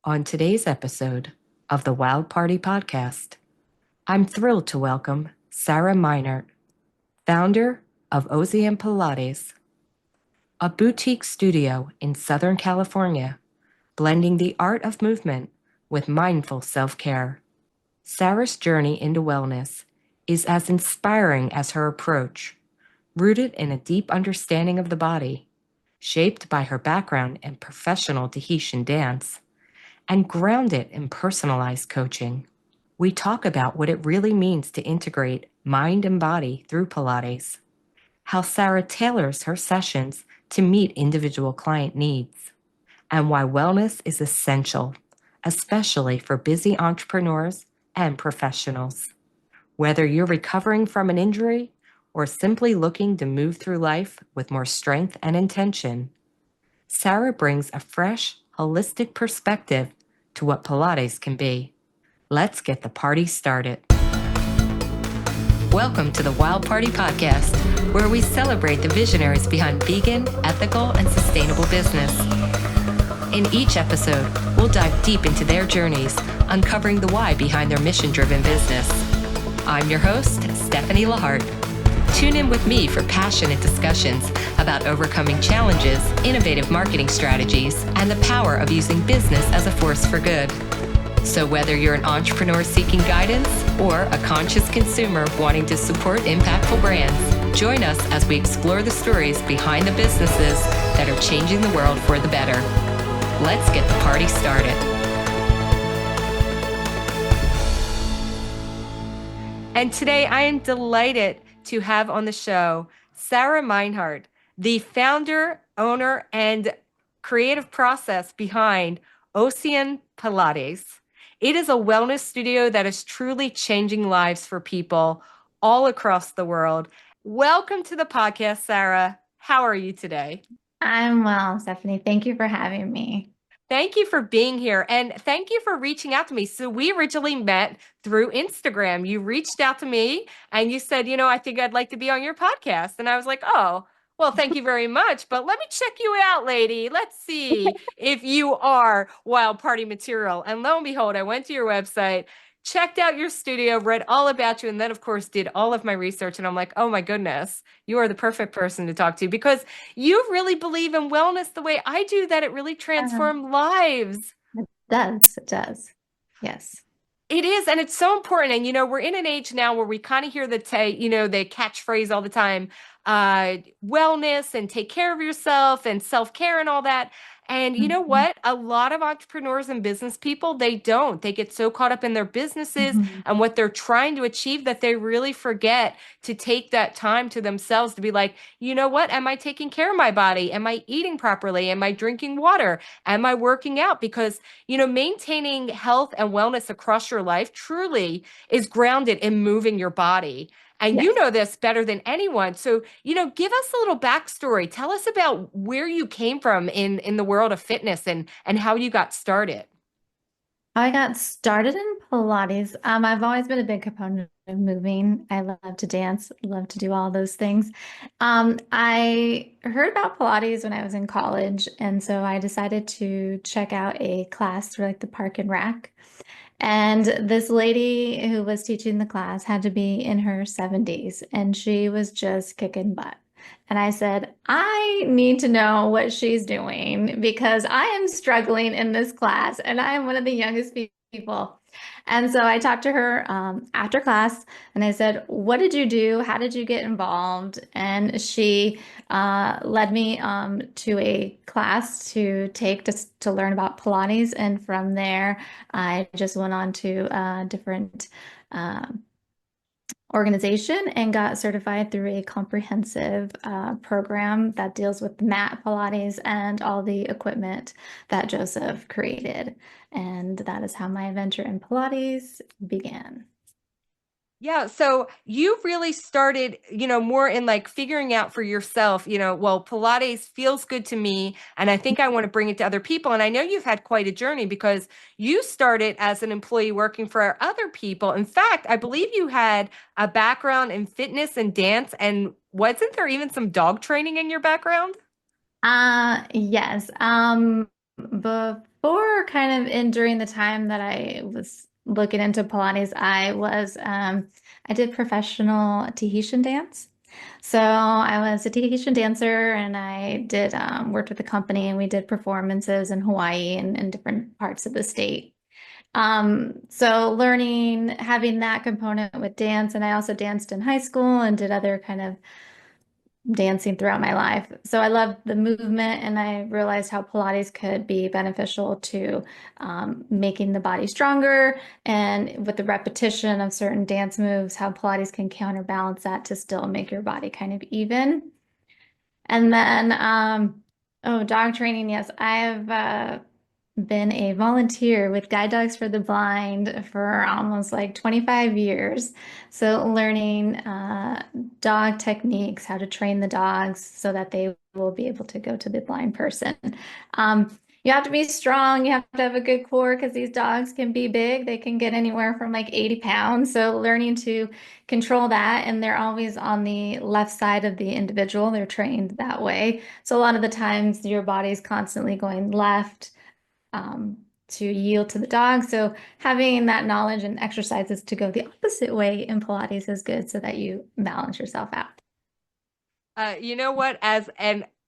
On today's episode of the Wild Party Podcast, I'm thrilled to welcome Sarah Meinert, founder of Ozean Pilates, a boutique studio in Southern California, blending the art of movement with mindful self-care. Sarah's journey into wellness is as inspiring as her approach, rooted in a deep understanding of the body, shaped by her background in professional Tahitian dance, and grounded in personalized coaching. We talk about what it really means to integrate mind and body through Pilates, how Sarah tailors her sessions to meet individual client needs, and why wellness is essential, especially for busy entrepreneurs and professionals. Whether you're recovering from an injury or simply looking to move through life with more strength and intention, Sarah brings a fresh, holistic perspective to what Pilates can be. Let's get the party started. Welcome to the Wild Party Podcast, where we celebrate the visionaries behind vegan, ethical, and sustainable business. In each episode, we'll dive deep into their journeys, uncovering the why behind their mission-driven business. I'm your host, Stephanie Lahart. Tune in with me for passionate discussions about overcoming challenges, innovative marketing strategies, and the power of using business as a force for good. So whether you're an entrepreneur seeking guidance or a conscious consumer wanting to support impactful brands, join us as we explore the stories behind the businesses that are changing the world for the better. Let's get the party started. And today I am delighted to have on the show Sarah Meinert, the founder, owner, and creative process behind Ozean Pilates. It is a wellness studio that is truly changing lives for people all across the world. Welcome to the podcast, Sarah. How are you today? I'm well, Stephanie. Thank you for having me. Thank you for being here, and thank you for reaching out to me. So we originally met through Instagram. You reached out to me and you said, I think I'd like to be on your podcast. And I was like, oh, well, thank you very much. But let me check you out, lady. Let's see if you are wild party material. And lo and behold, I went to your website, checked out your studio, read all about you, and then, of course, did all of my research. And I'm like, oh my goodness, you are the perfect person to talk to because you really believe in wellness the way I do, that it really transforms lives. It does. It does. Yes. It is, and it's so important. And we're in an age now where we kind of hear the the catchphrase all the time, wellness and take care of yourself and self-care and all that. And you know Mhm. what? A lot of entrepreneurs and business people, they don't. They get so caught up in their businesses Mhm. and what they're trying to achieve that they really forget to take that time to themselves to be like, you know what? Am I taking care of my body? Am I eating properly? Am I drinking water? Am I working out? Because maintaining health and wellness across your life truly is grounded in moving your body. And you Yes. know this better than anyone. So, give us a little backstory. Tell us about where you came from in the world of fitness and how you got started. I got started in Pilates. I've always been a big component of moving. I love to dance, love to do all those things. I heard about Pilates when I was in college, and so I decided to check out a class through like the Park and Rack. And this lady who was teaching the class had to be in her 70s, and she was just kicking butt. And I said, I need to know what she's doing because I am struggling in this class and I am one of the youngest people. And so I talked to her after class and I said, what did you do? How did you get involved? And she led me to a class to take to learn about Pilates. And from there, I just went on to different uh, organization and got certified through a comprehensive program that deals with mat Pilates and all the equipment that Joseph created. And that is how my adventure in Pilates began. Yeah, so you really started, more in like figuring out for yourself, well, Pilates feels good to me, and I think I want to bring it to other people. And I know you've had quite a journey because you started as an employee working for other people. In fact, I believe you had a background in fitness and dance, and wasn't there even some dog training in your background? Yes. before kind of in during the time that I was looking into Pilates, I did professional Tahitian dance. So I was a Tahitian dancer and I did worked with the company and we did performances in Hawaii and different parts of the state. So learning, having that component with dance, and I also danced in high school and did other kind of dancing throughout my life. So I loved the movement and I realized how Pilates could be beneficial to making the body stronger. And with the repetition of certain dance moves, how Pilates can counterbalance that to still make your body kind of even. And then, oh, dog training. Yes, I've been a volunteer with Guide Dogs for the Blind for almost like 25 years. So learning dog techniques, how to train the dogs so that they will be able to go to the blind person. You have to be strong. You have to have a good core because these dogs can be big. They can get anywhere from like 80 pounds. So learning to control that, and they're always on the left side of the individual. They're trained that way. So a lot of the times your body's constantly going left um, to yield to the dog. So having that knowledge and exercises to go the opposite way in Pilates is good so that you balance yourself out. You know what? As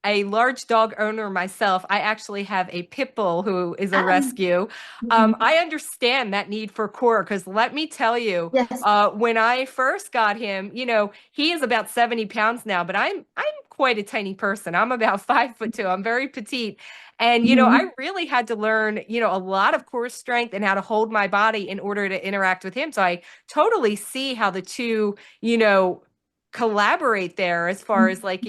a large dog owner myself, I actually have a pit bull who is a Um, rescue. mhm. I understand that need for core because let me tell you, Yes. when I first got him, he is about 70 pounds now, but I'm quite a tiny person. I'm about 5'2". I'm very petite. And, I Mhm. really had to learn, a lot of core strength and how to hold my body in order to interact with him. So I totally see how the two, collaborate there as far as like,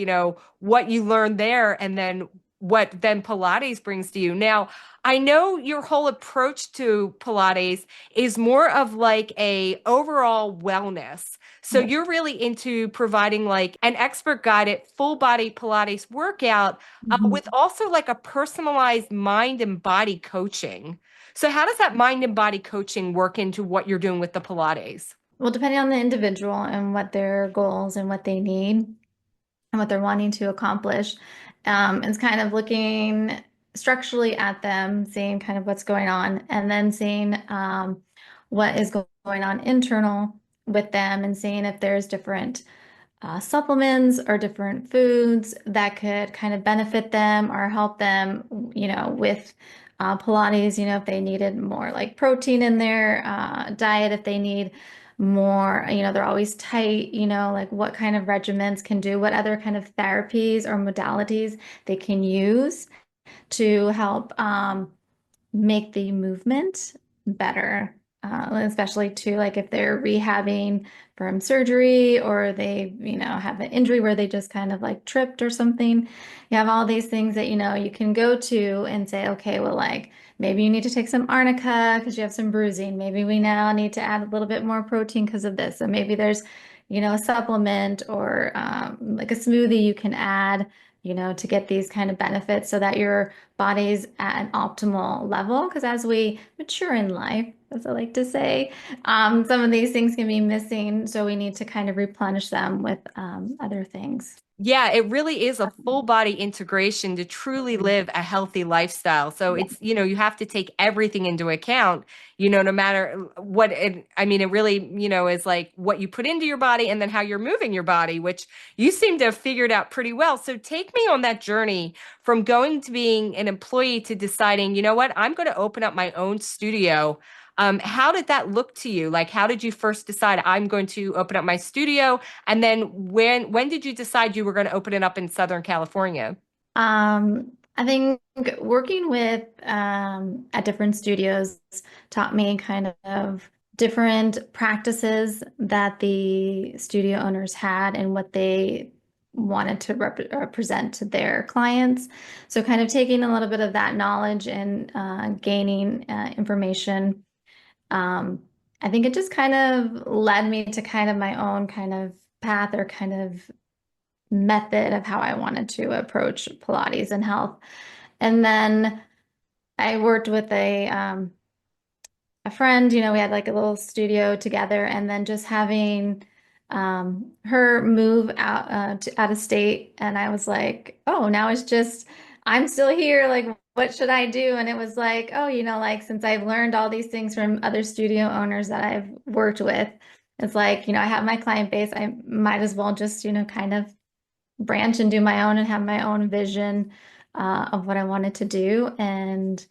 what you learn there and then what then Pilates brings to you. Now, I know your whole approach to Pilates is more of like a overall wellness. So Yes. you're really into providing like an expert guided full body Pilates workout Mhm. with also like a personalized mind and body coaching. So how does that mind and body coaching work into what you're doing with the Pilates? Well, depending on the individual and what their goals and what they need and what they're wanting to accomplish, it's kind of looking structurally at them, seeing kind of what's going on, and then seeing what is going on internal with them and seeing if there's different supplements or different foods that could kind of benefit them or help them, with Pilates, if they needed more like protein in their diet, if they need more, they're always tight, like what kind of regimens can do, what other kind of therapies or modalities they can use to help make the movement better. Especially too, like if they're rehabbing from surgery or they, have an injury where they just kind of like tripped or something. You have all these things that, you can go to and say, okay, well, like maybe you need to take some arnica because you have some bruising. Maybe we now need to add a little bit more protein because of this. So maybe there's, a supplement or like a smoothie you can add, to get these kind of benefits so that your body's at an optimal level. Because as we mature in life, as I like to say, some of these things can be missing. So we need to kind of replenish them with other things. Yeah, it really is a full body integration to truly live a healthy lifestyle. So Yeah. it's, you have to take everything into account, no matter what I mean, it really, is like what you put into your body and then how you're moving your body, which you seem to have figured out pretty well. So take me on that journey from going to being an employee to deciding, you know what, I'm going to open up my own studio. How did that look to you? Like, how did you first decide I'm going to open up my studio? And then when did you decide you were going to open it up in Southern California? I think working with at different studios taught me kind of different practices that the studio owners had and what they wanted to represent to their clients. So kind of taking a little bit of that knowledge and gaining information. Um, I think it just kind of led me to kind of my own kind of path or kind of method of how I wanted to approach Pilates and health. And then I worked with a friend, we had like a little studio together, and then just having her move out out of state, and I was like, oh, now it's just I'm still here. Like, what should I do? And it was like, oh, like since I've learned all these things from other studio owners that I've worked with, it's like, I have my client base. I might as well just, kind of branch and do my own and have my own vision of what I wanted to do and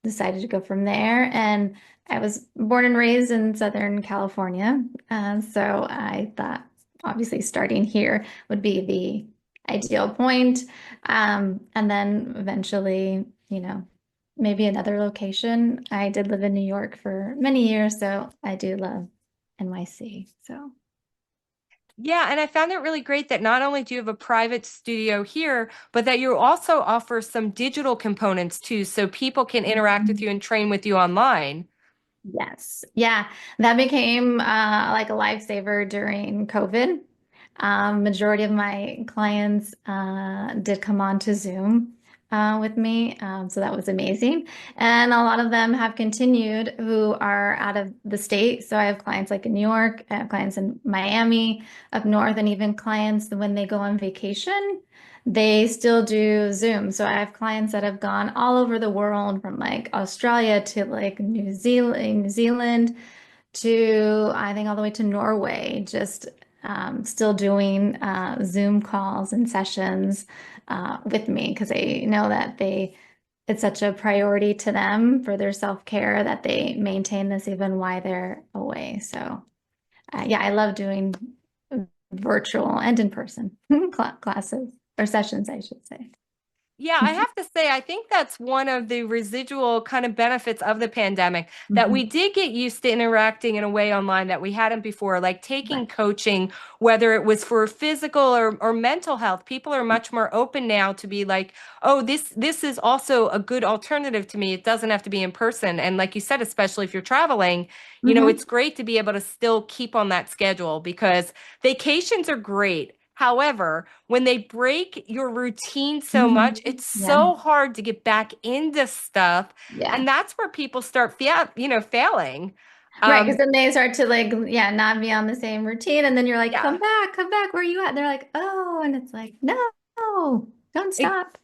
decided to go from there. And I was born and raised in Southern California. So I thought obviously starting here would be the ideal point. And then eventually, maybe another location. I did live in New York for many years, so I do love NYC. So. Yeah, and I found it really great that not only do you have a private studio here, but that you also offer some digital components too, so people can interact with you and train with you online. Yes. Yeah. That became like a lifesaver during COVID. Majority of my clients did come on to Zoom with me. So that was amazing. And a lot of them have continued who are out of the state. So I have clients like in New York, I have clients in Miami, up north, and even clients when they go on vacation. They still do Zoom. So I have clients that have gone all over the world from like Australia to like New Zealand to I think all the way to Norway, just still doing Zoom calls and sessions with me because they know that it's such a priority to them for their self-care that they maintain this even while they're away. So yeah, I love doing virtual and in-person classes or sessions, I should say. Yeah, I have to say, I think that's one of the residual kind of benefits of the pandemic that we Mhm. did get used to interacting in a way online that we hadn't before, like taking Right. coaching, whether it was for physical or mental health. People are much more open now to be like, oh, this is also a good alternative to me. It doesn't have to be in person. And like you said, especially if you're traveling, it's Hmm. great to be able to still keep on that schedule because vacations are great. However, when they break your routine so much, it's Yeah. so hard to get back into stuff. Yeah. And that's where people start, failing. Right, because Um, then they start to like, yeah, not be on the same routine. And then you're like, yeah. come back, where are you at? And they're like, oh, and it's like, no, don't stop.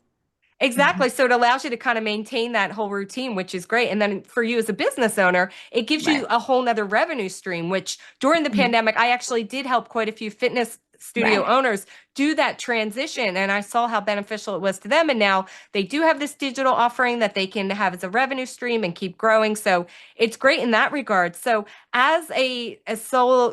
Exactly. So it allows you to kind of maintain that whole routine, which is great. And then for you as a business owner, it gives you Right. a whole nother revenue stream, which during the Mhm. pandemic, I actually did help quite a few fitness studio Right. owners do that transition. And I saw how beneficial it was to them. And now they do have this digital offering that they can have as a revenue stream and keep growing. So it's great in that regard. So as a sole,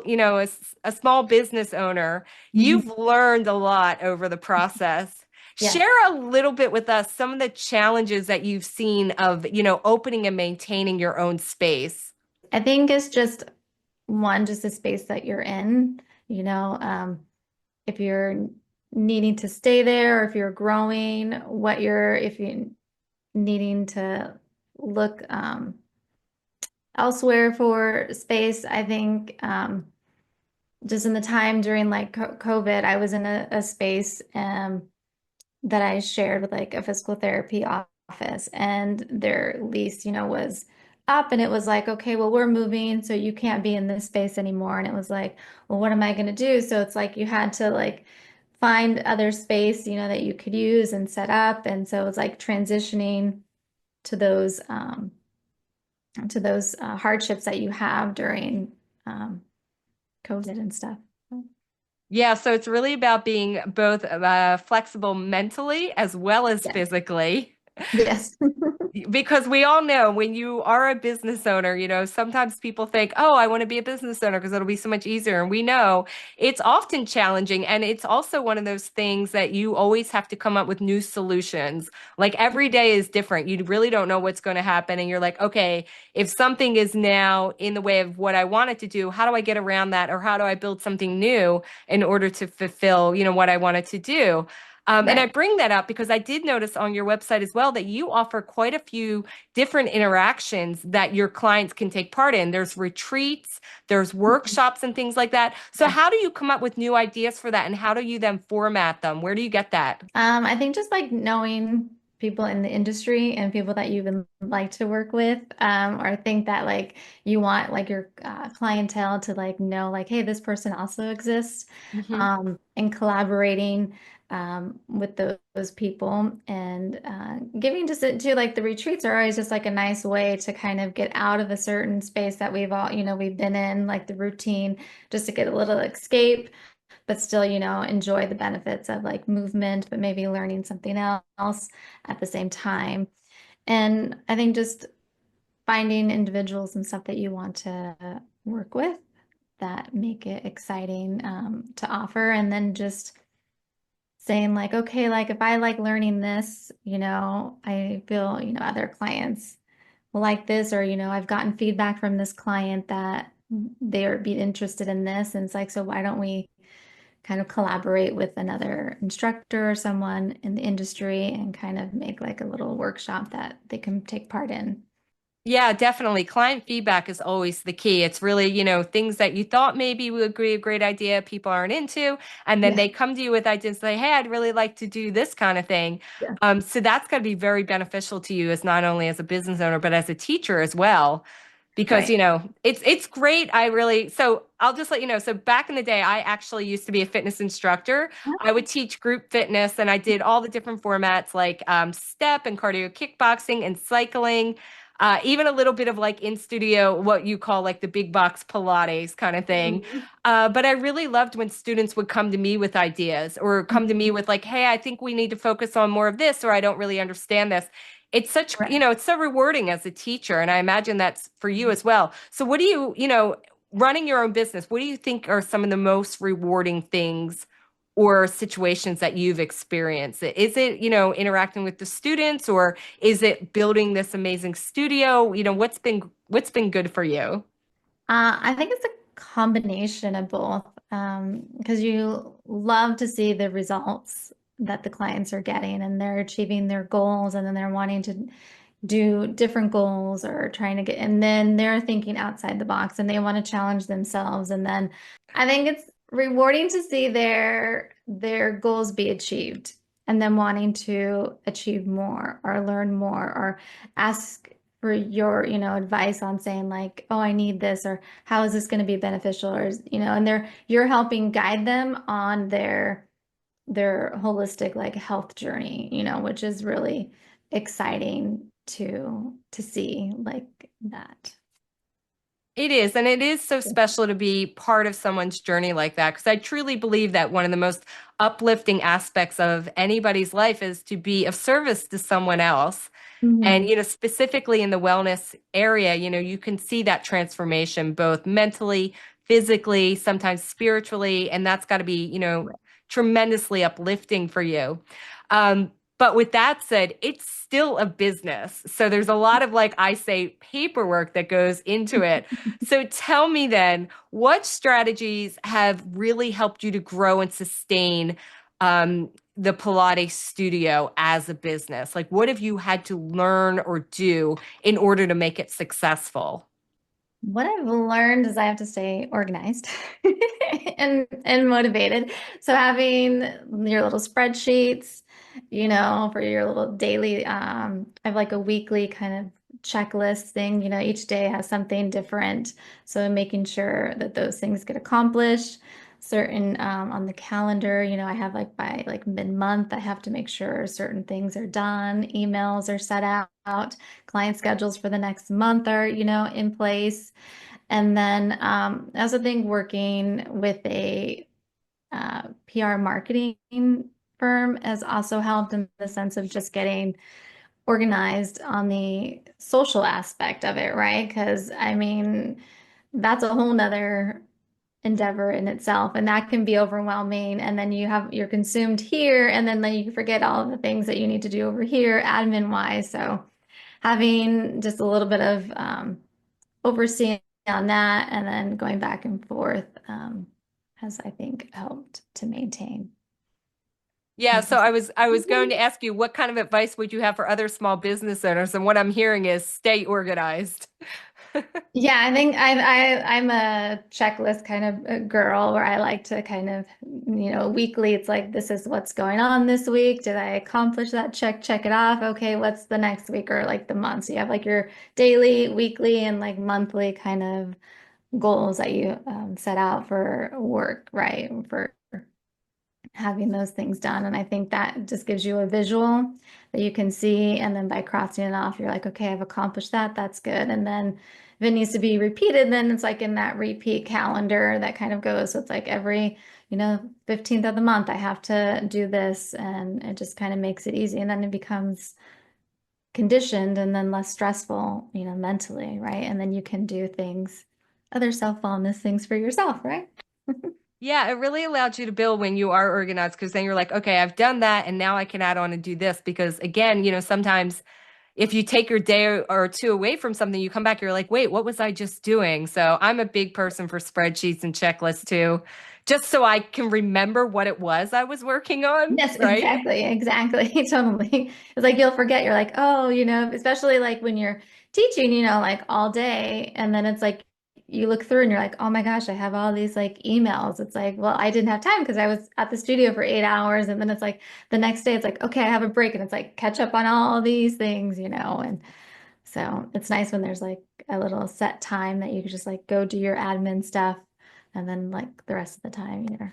a small business owner, you've Mhm. learned a lot over the process. Yes. Share a little bit with us some of the challenges that you've seen of, opening and maintaining your own space. I think it's just one, just the space that you're in, if you're needing to stay there or if you're growing, if you're needing to look elsewhere for space, I think just in the time during like COVID, I was in a space that I shared with like a physical therapy office, and their lease, was up, and it was like, okay, well, we're moving, so you can't be in this space anymore. And it was like, well, what am I going to do? So it's like you had to like find other space, that you could use and set up. And so it's like transitioning to those hardships that you have during COVID and stuff. Yeah, so it's really about being both flexible mentally as well as Yes. physically. Yes. Because we all know when you are a business owner, sometimes people think, oh, I want to be a business owner because it'll be so much easier. And we know it's often challenging. And it's also one of those things that you always have to come up with new solutions. Like every day is different. You really don't know what's going to happen. And you're like, okay, if something is now in the way of what I wanted to do, how do I get around that? Or how do I build something new in order to fulfill, what I wanted to do? And I Right. bring that up because I did notice on your website as well that you offer quite a few different interactions that your clients can take part in. There's retreats, there's workshops and things like that. So Yeah. how do you come up with new ideas for that and how do you then format them? Where do you get that? I think just like knowing people in the industry and people that you would like to work with, or think that like you want like your clientele to like know like, hey, this person also exists, Hmm. and collaborating. with those people and giving just to like the retreats are always just like a nice way to kind of get out of a certain space that we've all, we've been in, like the routine, just to get a little escape, but still, enjoy the benefits of like movement, but maybe learning something else at the same time. And I think just finding individuals and stuff that you want to work with that make it exciting to offer, and then just saying like, okay, like if I like learning this, I feel, other clients will like this, or, I've gotten feedback from this client that they would be interested in this. And it's like, so why don't we kind of collaborate with another instructor or someone in the industry and kind of make like a little workshop that they can take part in. Yeah, definitely. Client feedback is always the key. It's really, things that you thought maybe would be a great idea, people aren't into, and then Yeah. they come to you with ideas and say, hey, I'd really like to do this kind of thing. Yeah. So that's got to be very beneficial to you as not only as a business owner, but as a teacher as well. Because, Right. it's great. So I'll just let you know. So back in the day, I actually used to be a fitness instructor. I would teach group fitness and I did all the different formats like step and cardio kickboxing and cycling. Even a little bit of like in studio, what you call like the big box Pilates kind of thing. Mhm. But I really loved when students would come to me with ideas or come to me Mhm. with like, hey, I think we need to focus on more of this, or I don't really understand this. It's such, Right. it's so rewarding as a teacher. And I imagine that's for you as well. So what do running your own business, what do you think are some of the most rewarding things or situations that you've experienced? Is it, interacting with the students, or is it building this amazing studio? What's been good for you? I think it's a combination of both, because you love to see the results that the clients are getting and they're achieving their goals, and then they're wanting to do different goals or trying to get, and then they're thinking outside the box and they want to challenge themselves. And then I think it's rewarding to see their goals be achieved and them wanting to achieve more or learn more or ask for your, advice on saying like, oh, I need this, or how is this going to be beneficial, or, and you're helping guide them on their holistic like health journey, which is really exciting to see like that. It is, and it is so special to be part of someone's journey like that, because I truly believe that one of the most uplifting aspects of anybody's life is to be of service to someone else. And, Mhm. specifically in the wellness area, you can see that transformation both mentally, physically, sometimes spiritually, and that's got to be, tremendously uplifting for you. But with that said, it's still a business. So there's a lot of, like I say, paperwork that goes into it. So tell me then, what strategies have really helped you to grow and sustain the Pilates studio as a business? Like, what have you had to learn or do in order to make it successful? What I've learned is I have to stay organized and motivated. So having your little spreadsheets, for your little daily, I have like a weekly kind of checklist thing, each day has something different. So making sure that those things get accomplished. Certain on the calendar, I have like by like mid-month, I have to make sure certain things are done, emails are set out, client schedules for the next month are, in place. And then I also think working with a PR marketing firm has also helped in the sense of just getting organized on the social aspect of it, right? Because I mean, that's a whole nother endeavor in itself, and that can be overwhelming. And then you're consumed here, and then you forget all of the things that you need to do over here, admin wise. So having just a little bit of overseeing on that and then going back and forth has, I think, helped to maintain Yeah, so consistency. I was going to ask you, what kind of advice would you have for other small business owners? And what I'm hearing is stay organized. Yeah, I think I'm a checklist kind of a girl where I like to kind of, weekly, it's like, this is what's going on this week. Did I accomplish that? Check it off. Okay, what's the next week or like the month? So you have like your daily, weekly, and like monthly kind of goals that you set out for work, right? For having those things done. And I think that just gives you a visual that you can see. And then by crossing it off, you're like, okay, I've accomplished that. That's good. And then if it needs to be repeated, then it's like in that repeat calendar that kind of goes. So it's like every, 15th of the month, I have to do this. And it just kind of makes it easy. And then it becomes conditioned and then less stressful, mentally, right? And then you can do things, other self-wellness things for yourself, right? Yeah, it really allowed you to build when you are organized because then you're like, okay, I've done that and now I can add on and do this. Because again, sometimes if you take your day or two away from something, you come back, you're like, wait, what was I just doing? So I'm a big person for spreadsheets and checklists too, just so I can remember what it was I was working on, Yes, right? exactly, exactly, totally. It's like you'll forget. You're like, oh, especially like when you're teaching, like all day, and then it's like you look through and you're like, oh my gosh, I have all these like emails. It's like, well, I didn't have time because I was at the studio for 8 hours, and then it's like the next day, it's like, okay, I have a break, and it's like catch up on all these things, and so it's nice when there's like a little set time that you can just like go do your admin stuff, and then like the rest of the time you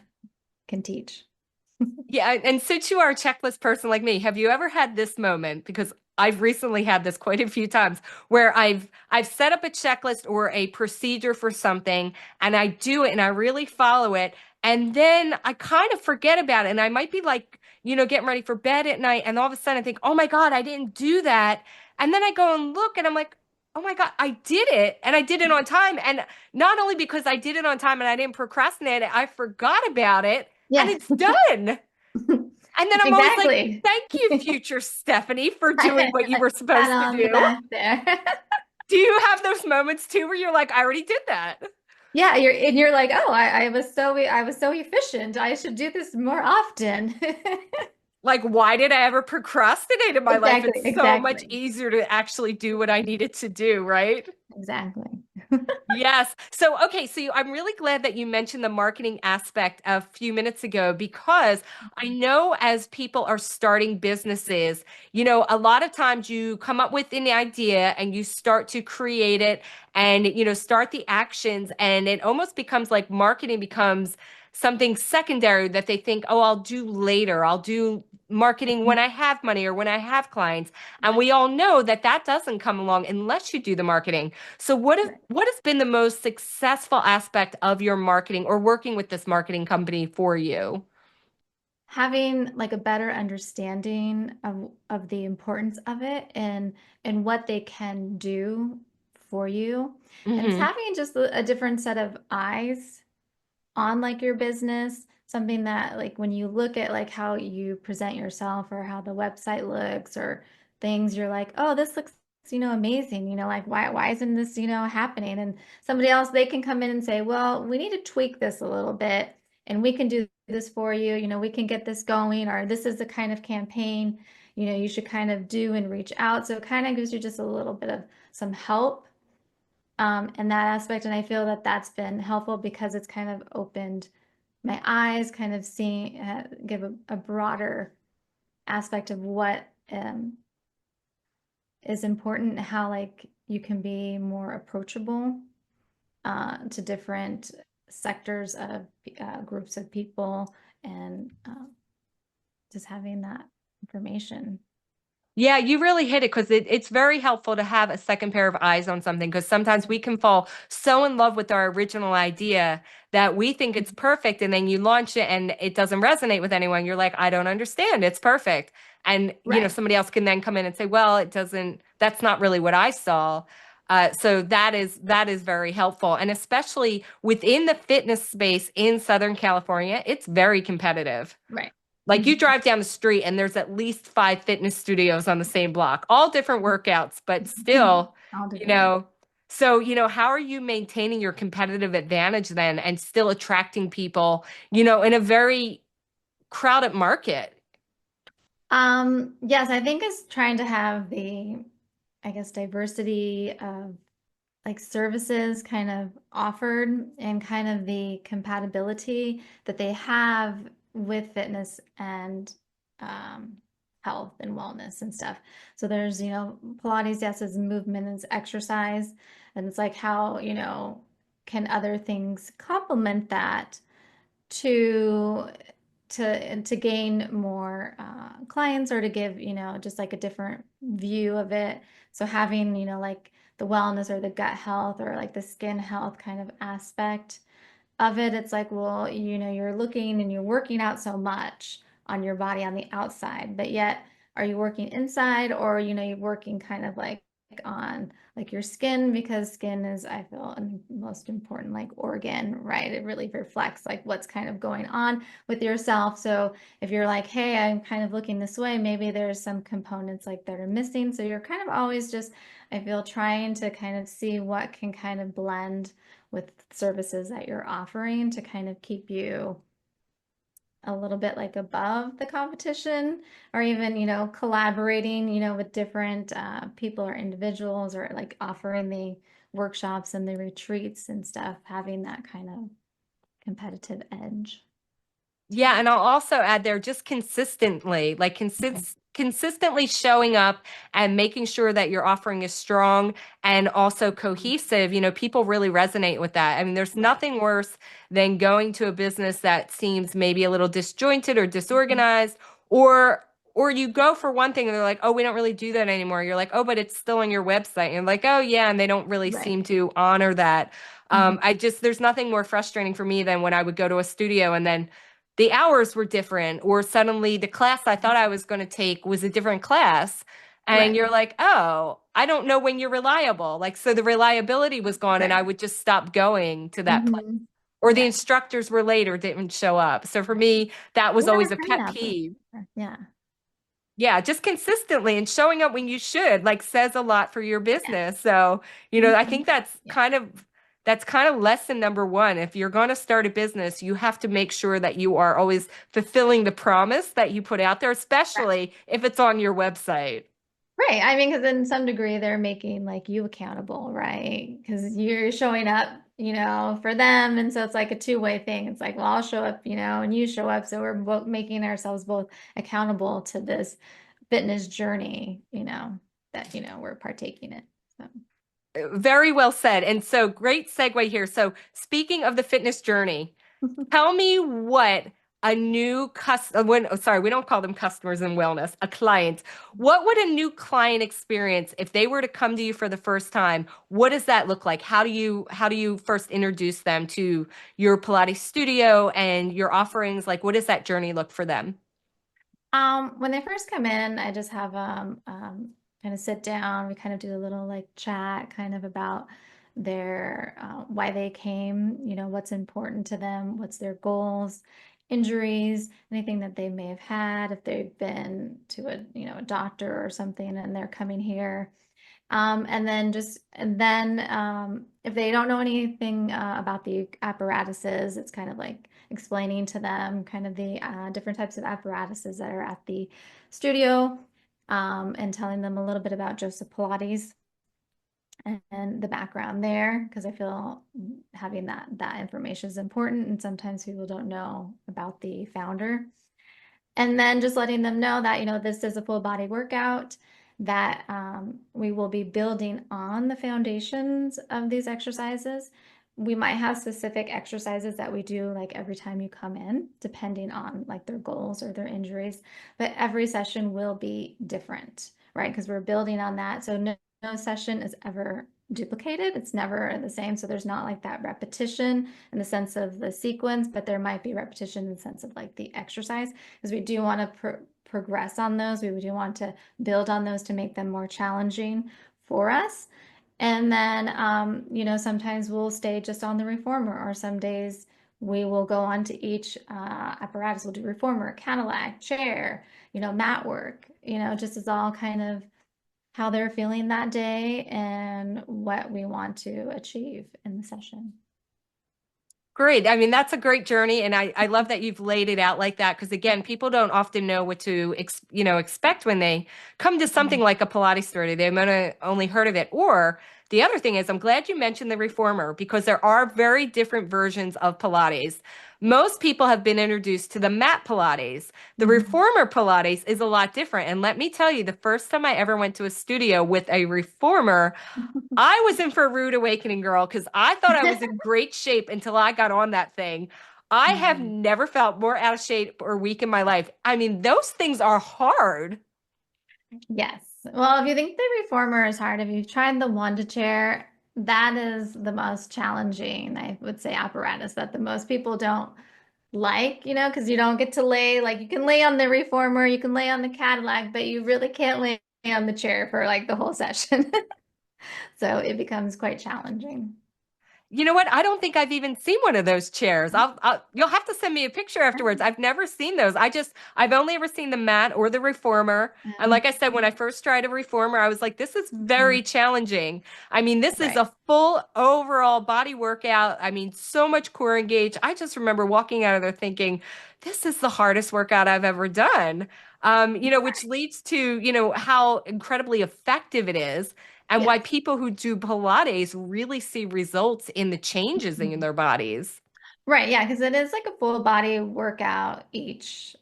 can teach. Yeah, and since you are a checklist person like me, have you ever had this moment? Because I've recently had this quite a few times where I've set up a checklist or a procedure for something and I do it and I really follow it and then I kind of forget about it and I might be like, getting ready for bed at night and all of a sudden I think, "Oh my God, I didn't do that." And then I go and look and I'm like, "Oh my God, I did it and I did it on time." And not only because I did it on time and I didn't procrastinate, I forgot about it and Yes. it's done. And then I'm always like, Exactly. thank you, future Stephanie, for doing what you Like were pat supposed to on the do. back there. Do you have those moments too where you're like, I already did that? Yeah, you're like, oh, I was so efficient. I should do this more often. Like, why did I ever procrastinate in my life? Exactly, It's so much exactly, easier to actually do what I needed to do, right? exactly. Yes. So, okay. So I'm really glad that you mentioned the marketing aspect a few minutes ago because I know as people are starting businesses, a lot of times you come up with an idea and you start to create it and, start the actions and it almost becomes like marketing becomes something secondary that they think, oh, I'll do later. I'll do marketing when I have money or when I have clients. And Right, we all know that that doesn't come along unless you do the marketing. So right. what has been the most successful aspect of your marketing or working with this marketing company for you? Having like a better understanding of the importance of it and what they can do for you. And it's Hmm. having just a different set of eyes on like your business, something that like when you look at like how you present yourself or how the website looks or things, you're like, oh, this looks, amazing. Like why isn't this, happening? And somebody else, they can come in and say, well, we need to tweak this a little bit and we can do this for you. We can get this going, or this is the kind of campaign, you should kind of do and reach out. So it kind of gives you just a little bit of some help in that aspect. And I feel that that's been helpful because it's kind of opened my eyes, kind of seeing, give a broader aspect of what is important, how like you can be more approachable to different sectors of groups of people and just having that information. Yeah, you really hit it because it's very helpful to have a second pair of eyes on something because sometimes we can fall so in love with our original idea that we think it's perfect and then you launch it and it doesn't resonate with anyone. You're like, I don't understand. It's perfect. And, Right, somebody else can then come in and say, well, it doesn't, that's not really what I saw. So that is very helpful. And especially within the fitness space in Southern California, it's very competitive. right. Like you Mhm. drive down the street and there's at least five fitness studios on the same block, all different workouts, but still, All you different. know, so, how are you maintaining your competitive advantage then and still attracting people, in a very crowded market? Yes, I think it's trying to have the, I guess, diversity of like services kind of offered and kind of the compatibility that they have with fitness and um, health and wellness and stuff. So there's, Pilates, yes, is movement, is exercise. And it's like how, can other things complement that to to gain more clients or to give, just like a different view of it. So having, like the wellness or the gut health or like the skin health kind of aspect of it, it's like, well, you're looking and you're working out so much on your body on the outside, but yet are you working inside or, you're working kind of like on like your skin because skin is, I feel, a most important like organ, right? It really reflects like what's kind of going on with yourself. So if you're like, hey, I'm kind of looking this way, maybe there's some components like that are missing. So you're kind of always just, I feel, trying to kind of see what can kind of blend with services that you're offering to kind of keep you a little bit like above the competition or even, collaborating, with different people or individuals or like offering the workshops and the retreats and stuff, having that kind of competitive edge. Yeah, and I'll also add there just consistently, like Okay. consistently showing up and making sure that your offering is strong and also Mhm. cohesive. People really resonate with that. I mean, there's Right. nothing worse than going to a business that seems maybe a little disjointed or Mhm. disorganized, or or you go for one thing and they're like, "Oh, we don't really do that anymore." You're like, "Oh, but it's still on your website." And you're like, "Oh, yeah," and they don't really Right. seem to honor that. Mhm. There's nothing more frustrating for me than when I would go to a studio and then the hours were different, or suddenly the class I thought I was going to take was a different class. And Right. you're like, oh, I don't know when you're reliable. Like, so the reliability was gone, and I Right. would just stop going to that place. Hmm. Or the Yeah. instructors were late or didn't show up. So for Right. me, that was Yeah, always I've a heard pet that peeve. before. Yeah. Yeah, just consistently and showing up when you should, like says a lot for your Yeah. business. So, I Hmm. think that's kind of lesson number one. If you're going to start a business, you have to make sure that you are always fulfilling the promise that you put out there, especially if it's on your website. Right. I mean, because in some degree they're making like you accountable, right? Because you're showing up, for them. And so it's like a two-way thing. It's like, well, I'll show up, and you show up. So we're both making ourselves both accountable to this fitness journey, that, we're partaking in. So. Very well said. And so great segue here. So speaking of the fitness journey, tell me what a new sorry, we don't call them customers in wellness, a client. What would a new client experience if they were to come to you for the first time? What does that look like? How do you first introduce them to your Pilates studio and your offerings? Like, what does that journey look for them? When they first come in, I just have kind of sit down. We kind of do a little like chat, kind of about their why they came, what's important to them, what's their goals, injuries, anything that they may have had, if they've been to a doctor or something, and they're coming here. And then if they don't know anything about the apparatuses, it's kind of like explaining to them kind of the different types of apparatuses that are at the studio, and telling them a little bit about Joseph Pilates and the background there, because I feel having that information is important, and sometimes people don't know about the founder. And then just letting them know that, this is a full body workout, that we will be building on the foundations of these exercises. We might have specific exercises that we do like every time you come in, depending on like their goals or their injuries, but every session will be different, right? Because we're building on that. So no session is ever duplicated. It's never the same. So there's not like that repetition in the sense of the sequence, but there might be repetition in the sense of like the exercise, because we do want to progress on those. We do want to build on those to make them more challenging for us. And then, sometimes we'll stay just on the reformer, or some days we will go on to each apparatus. We'll do reformer, Cadillac, chair, mat work, just as all kind of how they're feeling that day and what we want to achieve in the session. Great. I mean, that's a great journey. And I love that you've laid it out like that. Because again, people don't often know what to expect when they come to something like a Pilates study. They might have only heard of it. Or the other thing is, I'm glad you mentioned the reformer, because there are very different versions of Pilates. Most people have been introduced to the mat Pilates. The Mhm. reformer Pilates is a lot different. And let me tell you, the first time I ever went to a studio with a reformer, I was in for a rude awakening, girl, because I thought I was in great shape until I got on that thing. I have Mhm. never felt more out of shape or weak in my life. I mean, those things are hard. Yes. Well, if you think the reformer is hard, if you've tried the Wanda chair, that is the most challenging, I would say, apparatus that the most people don't like, because you don't get to lay, like you can lay on the reformer, you can lay on the Cadillac, but you really can't lay on the chair for like the whole session. So it becomes quite challenging. You know what? I don't think I've even seen one of those chairs. You'll have to send me a picture afterwards. I've never seen those. I've only ever seen the mat or the reformer. And like I said, when I first tried a reformer, I was like, this is very Mhm. challenging. I mean, this is Right. a full overall body workout. I mean, so much core engage. I just remember walking out of there thinking, this is the hardest workout I've ever done. Which leads to, how incredibly effective it is and why Yes. people who do Pilates really see results in the changes in Mhm. their bodies. Right, yeah, because it is like a full body workout each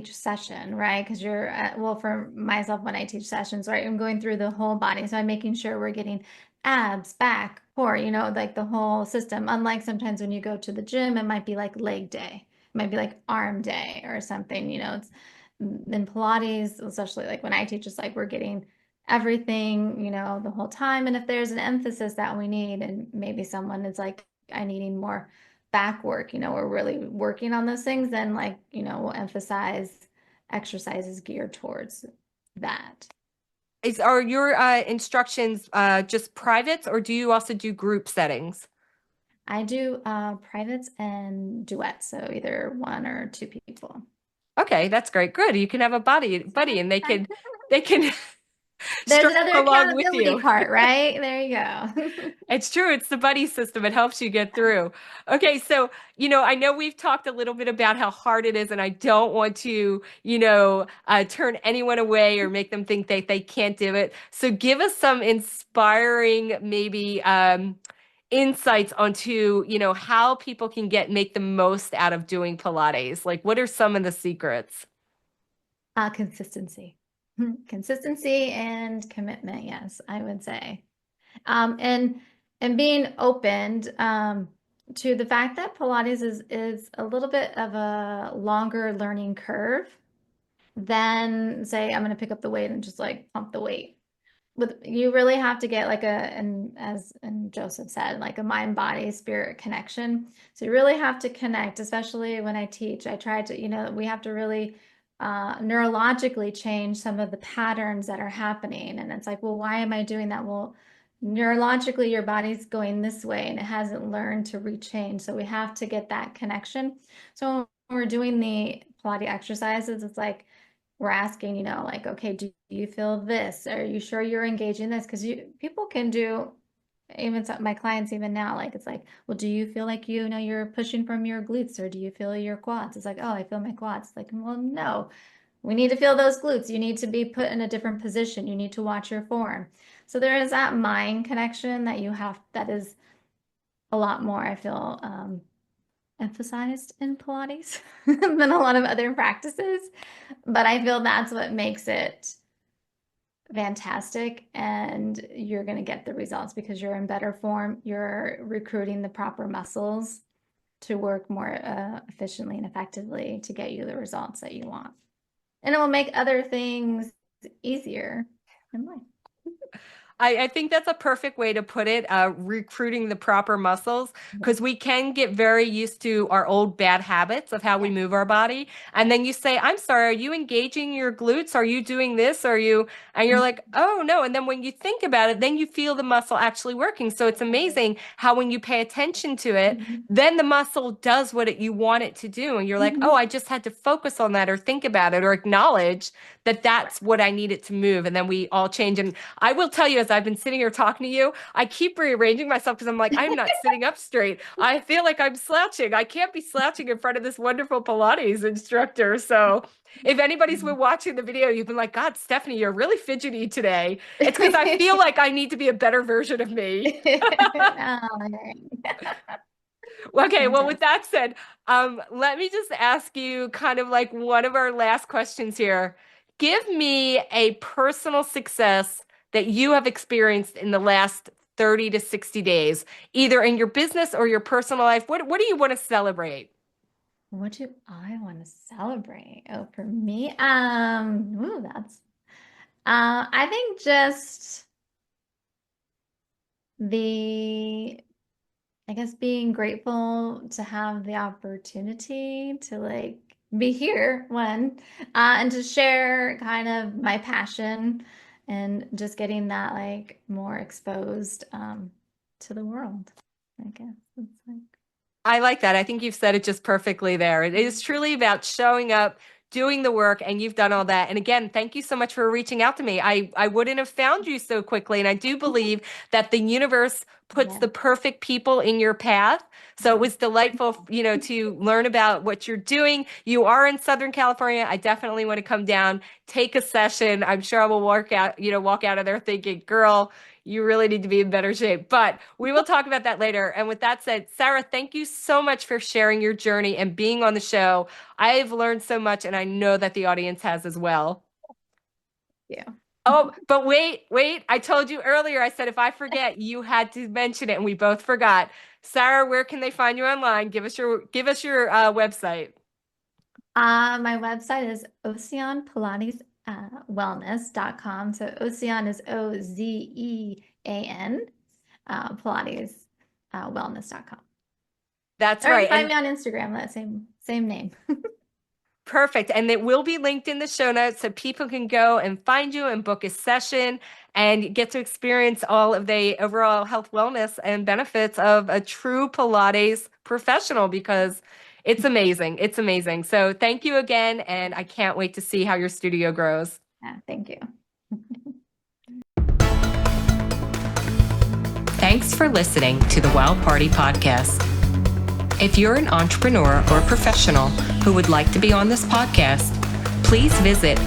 session, right? Because you're well, for myself when I teach sessions, right, I'm going through the whole body, so I'm making sure we're getting abs, back, core, like the whole system. Unlike sometimes when you go to the gym, it might be like leg day, it might be like arm day or something. It's in Pilates, especially like when I teach, it's like we're getting everything, the whole time. And if there's an emphasis that we need, and maybe someone is like, I needing more back work, we're really working on those things, then like, we'll emphasize exercises geared towards that. Are your instructions just privates, or do you also do group settings? I do privates and duets, so either one or two people. Okay, that's great. Good. You can have a buddy, and they can There's struggle another along with accountability you. part, right? There you go. It's true. It's the buddy system. It helps you get through. Okay, so, I know we've talked a little bit about how hard it is, and I don't want to, turn anyone away or make them think they can't do it. So give us some inspiring, maybe, insights onto, how people can make the most out of doing Pilates. Like, what are some of the secrets? Consistency. Consistency and commitment, yes, I would say. And being opened to the fact that Pilates is a little bit of a longer learning curve than say I'm going to pick up the weight and just like pump the weight. You really have to get like and as and Joseph said, like a mind body spirit connection. So you really have to connect, especially when I teach. I try to, we have to really neurologically change some of the patterns that are happening. And it's like, well, why am I doing that? Well, neurologically, your body's going this way and it hasn't learned to rechange. So we have to get that connection. So when we're doing the Pilates exercises, it's like we're asking, like, okay, do you feel this? Are you sure you're engaging this? Because people can do, even my clients even now, like it's like, well, do you feel like you're pushing from your glutes, or do you feel your quads? It's like, oh, I feel my quads. It's like, well, no, we need to feel those glutes. You need to be put in a different position. You need to watch your form. So there is that mind connection that you have, that is a lot more, I feel, emphasized in Pilates than a lot of other practices. But I feel that's what makes it fantastic, and you're going to get the results because you're in better form. You're recruiting the proper muscles to work more efficiently and effectively to get you the results that you want. And it will make other things easier in life. I think that's a perfect way to put it, recruiting the proper muscles, because we can get very used to our old bad habits of how we Yes, move our body. And yes. then you say, I'm sorry, are you engaging your glutes? Are you doing this? Are you? And you're like, oh, no. And then when you think about it, then you feel the muscle actually working. So it's amazing how when you pay attention to it, Mhm. then the muscle does what you want it to do. And you're like, oh, Mhm. I just had to focus on that or think about it or acknowledge that that's what I needed to move. And then we all change. And I will tell you, as I've been sitting here talking to you, I keep rearranging myself because I'm like, I'm not sitting up straight. I feel like I'm slouching. I can't be slouching in front of this wonderful Pilates instructor. So if anybody's been watching the video, you've been like, God, Stephanie, you're really fidgety today. It's because I feel like I need to be a better version of me. Oh, Okay, well, with fantastic. that said, let me just ask you kind of like one of our last questions here. Give me a personal success that you have experienced in the last 30 to 60 days, either in your business or your personal life? What do you want to celebrate? What do I want to celebrate? Oh, for me, I think just the, I guess being grateful to have the opportunity to like be here and to share kind of my passion and just getting that like more exposed to the world. I guess it's like I like that. I think you've said it just perfectly there. It is truly about showing up, doing the work, and you've done all that. And again, thank you so much for reaching out to me. I wouldn't have found you so quickly. And I do believe that the universe puts yeah, the perfect people in your path. So it yeah, was delightful, to learn about what you're doing. You are in Southern California. I definitely want to come down, take a session. I'm sure I will walk out of there thinking, girl, you really need to be in better shape. But we will talk about that later. And with that said, Sarah, thank you so much for sharing your journey and being on the show. I've learned so much, and I know that the audience has as well. yeah. Oh, but wait. I told you earlier, I said if I forget, you had to mention it, and we both forgot. Sarah, where can they find you online? Give us your website. My website is Ozean Pilates Wellness.com. So Ozean is Ozean, Pilates Wellness.com. That's Or you right. can find And me on Instagram, that same name. perfect. And it will be linked in the show notes so people can go and find you and book a session and get to experience all of the overall health, wellness, and benefits of a true Pilates professional because it's amazing. It's amazing. So thank you again. And I can't wait to see how your studio grows. Yeah, thank you. Thanks for listening to the Wild Party Podcast. If you're an entrepreneur or professional who would like to be on this podcast, please visit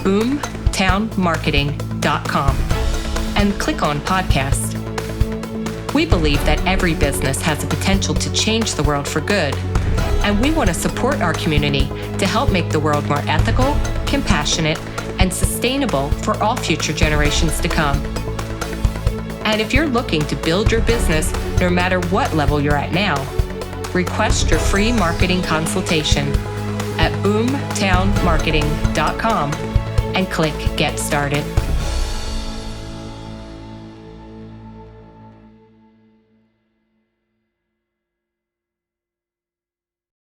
boomtownmarketing.com and click on podcast. We believe that every business has the potential to change the world for good, and we want to support our community to help make the world more ethical, compassionate, and sustainable for all future generations to come. And if you're looking to build your business, no matter what level you're at now, request your free marketing consultation at boomtownmarketing.com and click Get Started.